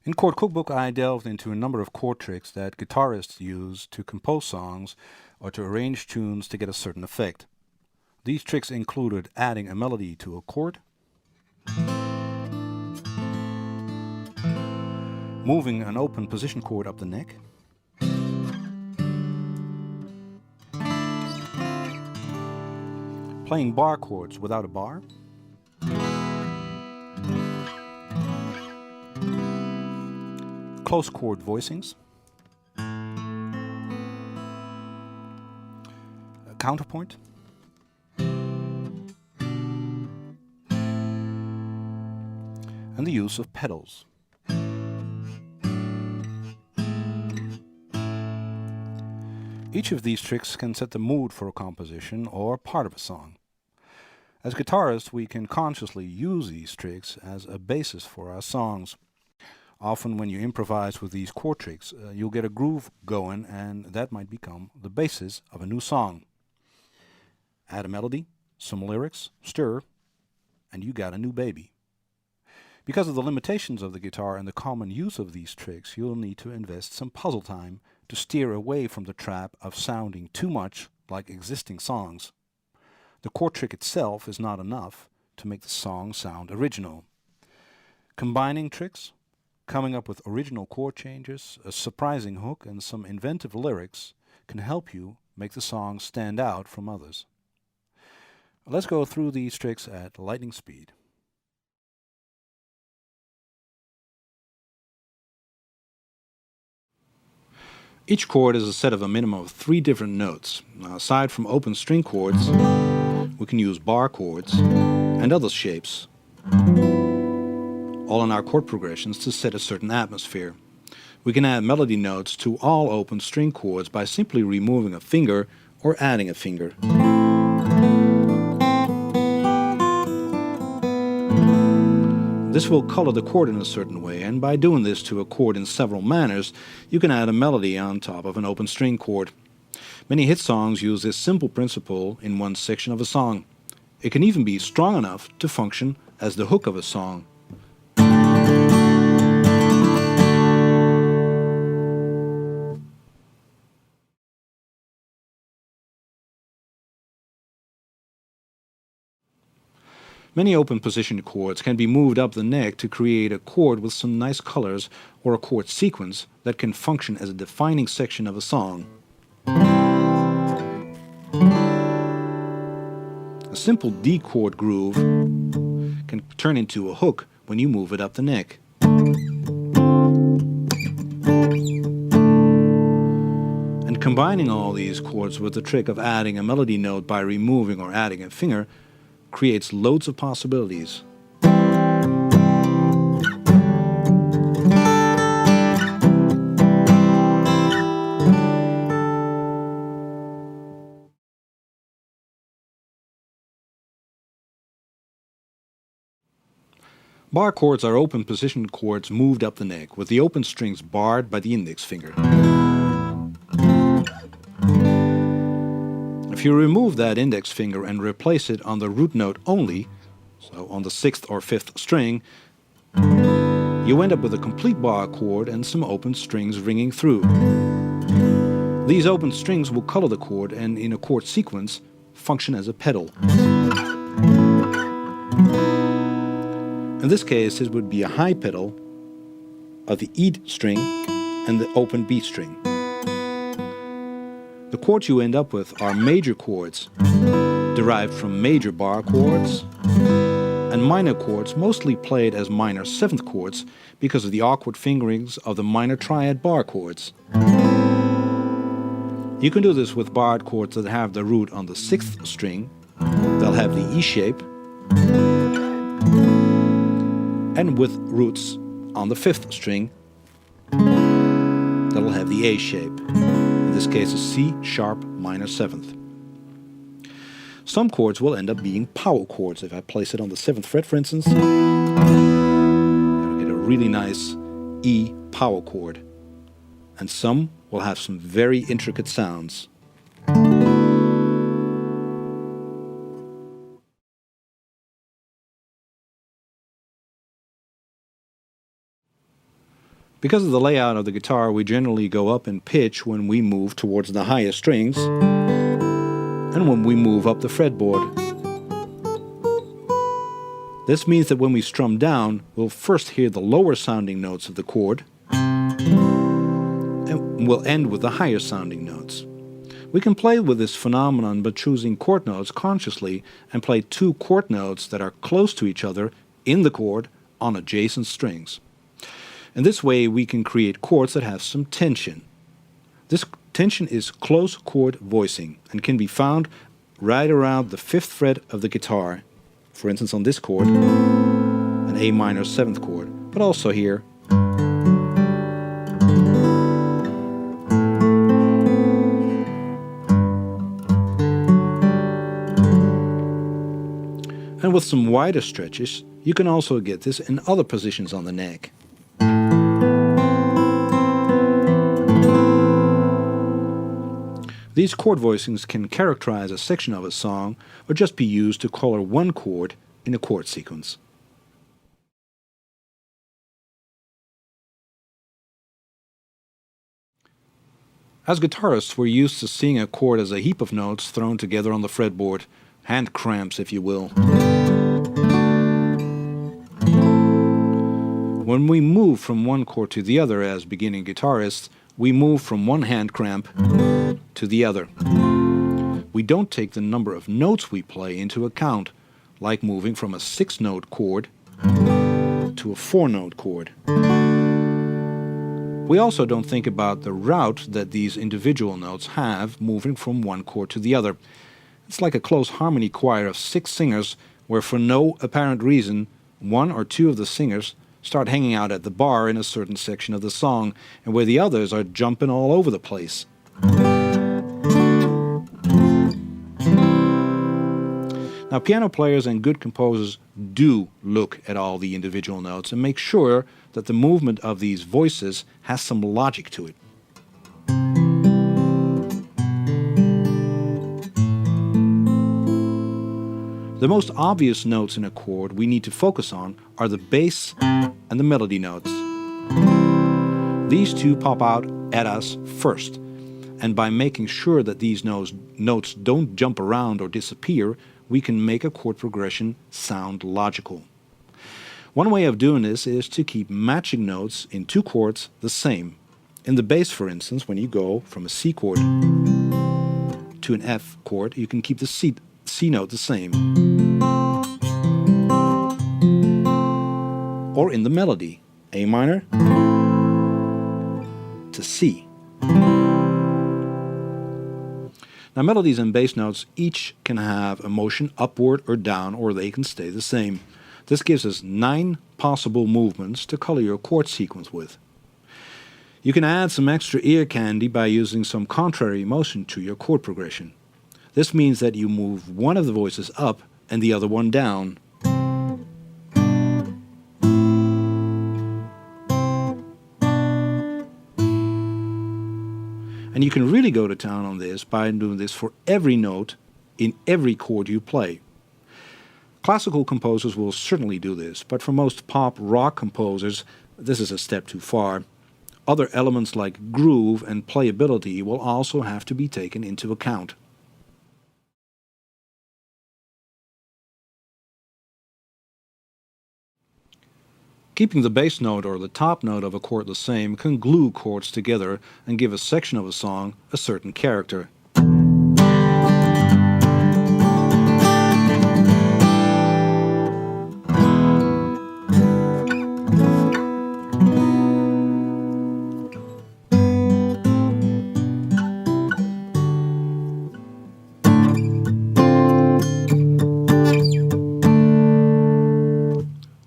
In Chord Cookbook, I delved into a number of chord tricks that guitarists use to compose songs or to arrange tunes to get a certain effect. These tricks included adding a melody to a chord, moving an open position chord up the neck, playing bar chords without a bar, close chord voicings, a counterpoint, and the use of pedals. Each of these tricks can set the mood for a composition or part of a song. As guitarists, we can consciously use these tricks as a basis for our songs. Often when you improvise with these chord tricks, you'll get a groove going, and that might become the basis of a new song. Add a melody, some lyrics, stir, and you got a new baby. Because of the limitations of the guitar and the common use of these tricks, you'll need to invest some puzzle time to steer away from the trap of sounding too much like existing songs. The chord trick itself is not enough to make the song sound original. Combining tricks, coming up with original chord changes, a surprising hook, and some inventive lyrics can help you make the song stand out from others. Let's go through these tricks at lightning speed. Each chord is a set of a minimum of 3 different notes. Now, aside from open string chords, we can use bar chords and other shapes, all in our chord progressions to set a certain atmosphere. We can add melody notes to all open string chords by simply removing a finger or adding a finger. This will color the chord in a certain way, and by doing this to a chord in several manners, you can add a melody on top of an open string chord. Many hit songs use this simple principle in one section of a song. It can even be strong enough to function as the hook of a song. Many open position chords can be moved up the neck to create a chord with some nice colors or a chord sequence that can function as a defining section of a song. A simple D chord groove can turn into a hook when you move it up the neck. And combining all these chords with the trick of adding a melody note by removing or adding a finger creates loads of possibilities. Bar chords are open position chords moved up the neck, with the open strings barred by the index finger. If you remove that index finger and replace it on the root note only, so on the 6th or 5th string, you end up with a complete bar chord and some open strings ringing through. These open strings will color the chord and, in a chord sequence, function as a pedal. In this case, it would be a high pedal of the E string and the open B string. The chords you end up with are major chords, derived from major bar chords, and minor chords mostly played as minor 7th chords because of the awkward fingerings of the minor triad bar chords. You can do this with barred chords that have the root on the 6th string. They'll have the E shape, and with roots on the 5th string, that'll have the A shape. In this case, a C sharp minor 7th. Some chords will end up being power chords. If I place it on the 7th fret, for instance, you'll get a really nice E power chord. And some will have some very intricate sounds. Because of the layout of the guitar, we generally go up in pitch when we move towards the higher strings and when we move up the fretboard. This means that when we strum down, we'll first hear the lower sounding notes of the chord and we'll end with the higher sounding notes. We can play with this phenomenon by choosing chord notes consciously and play two chord notes that are close to each other in the chord on adjacent strings. In this way, we can create chords that have some tension. This tension is close chord voicing and can be found right around the 5th fret of the guitar. For instance, on this chord, an A minor 7th chord, but also here. And with some wider stretches, you can also get this in other positions on the neck. These chord voicings can characterize a section of a song or just be used to color one chord in a chord sequence. As guitarists, we're used to seeing a chord as a heap of notes thrown together on the fretboard, hand cramps if you will. When we move from one chord to the other as beginning guitarists, we move from one hand cramp to the other. We don't take the number of notes we play into account, like moving from a 6-note chord to a 4-note chord. We also don't think about the route that these individual notes have moving from one chord to the other. It's like a close harmony choir of 6 singers where for no apparent reason, one or two of the singers start hanging out at the bar in a certain section of the song, and where the others are jumping all over the place. Now, piano players and good composers do look at all the individual notes and make sure that the movement of these voices has some logic to it. The most obvious notes in a chord we need to focus on are the bass and the melody notes. These two pop out at us first, and by making sure that these notes don't jump around or disappear, we can make a chord progression sound logical. One way of doing this is to keep matching notes in two chords the same. In the bass, for instance, when you go from a C chord to an F chord, you can keep the C note the same. Or in the melody, A minor to C. Now, melodies and bass notes each can have a motion upward or down, or they can stay the same. This gives us 9 possible movements to color your chord sequence with. You can add some extra ear candy by using some contrary motion to your chord progression. This means that you move one of the voices up and the other one down. And you can really go to town on this by doing this for every note in every chord you play. Classical composers will certainly do this, but for most pop rock composers, this is a step too far. Other elements like groove and playability will also have to be taken into account. Keeping the bass note or the top note of a chord the same can glue chords together and give a section of a song a certain character.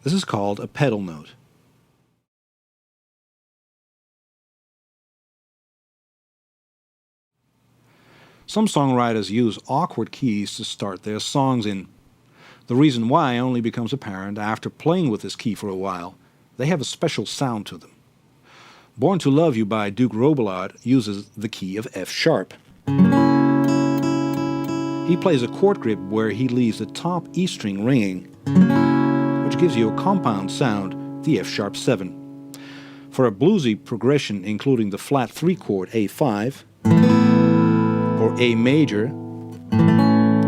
This is called a pedal note. Some songwriters use awkward keys to start their songs in. The reason why only becomes apparent after playing with this key for a while. They have a special sound to them. Born to Love You by Duke Robillard uses the key of F sharp. He plays a chord grip where he leaves the top E string ringing, which gives you a compound sound, the F sharp 7. For a bluesy progression including the flat 3 chord A5, or A major,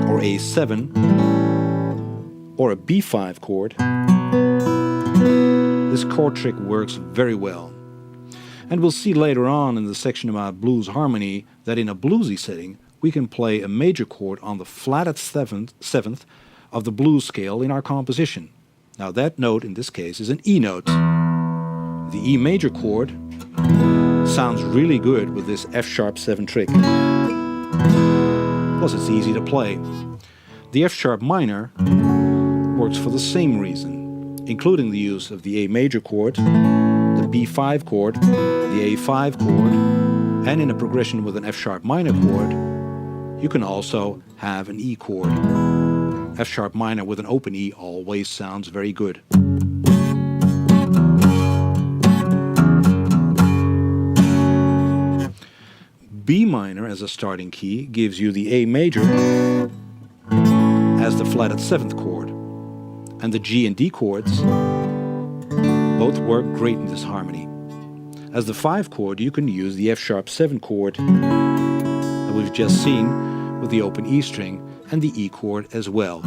or A7, or a B5 chord, this chord trick works very well. And we'll see later on in the section about blues harmony that in a bluesy setting we can play a major chord on the flatted seventh of the blues scale in our composition. Now that note in this case is an E note. The E major chord sounds really good with this F-sharp 7 trick. Plus it's easy to play. The F-sharp minor works for the same reason, including the use of the A major chord, the B5 chord, the A5 chord, and in a progression with an F-sharp minor chord, you can also have an E chord. F-sharp minor with an open E always sounds very good. B minor as a starting key gives you the A major as the flatted 7th chord, and the G and D chords both work great in this harmony. As the 5 chord you can use the F-sharp 7 chord that we've just seen with the open E string and the E chord as well.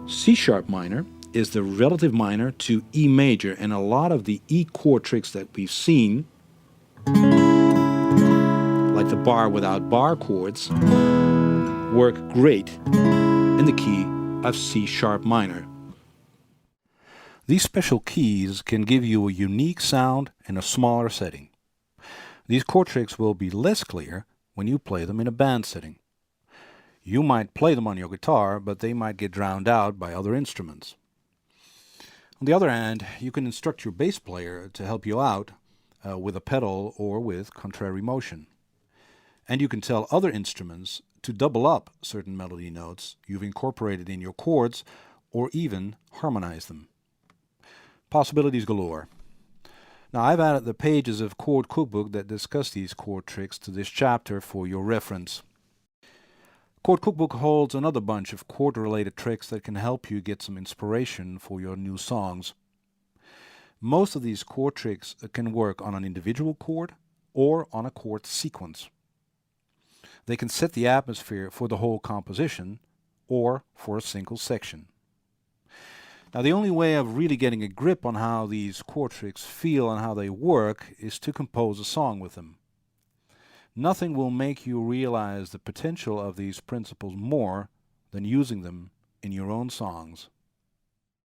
C-sharp minor is the relative minor to E major, and a lot of the E chord tricks that we've seen, like the bar without bar chords, work great in the key of C-sharp minor. These special keys can give you a unique sound in a smaller setting. These chord tricks will be less clear when you play them in a band setting. You might play them on your guitar, but they might get drowned out by other instruments. On the other hand, you can instruct your bass player to help you out with a pedal or with contrary motion. And you can tell other instruments to double up certain melody notes you've incorporated in your chords, or even harmonize them. Possibilities galore. Now I've added the pages of Chord Cookbook that discuss these chord tricks to this chapter for your reference. Chord Cookbook holds another bunch of chord-related tricks that can help you get some inspiration for your new songs. Most of these chord tricks can work on an individual chord or on a chord sequence. They can set the atmosphere for the whole composition or for a single section. Now the only way of really getting a grip on how these chord tricks feel and how they work is to compose a song with them. Nothing will make you realize the potential of these principles more than using them in your own songs.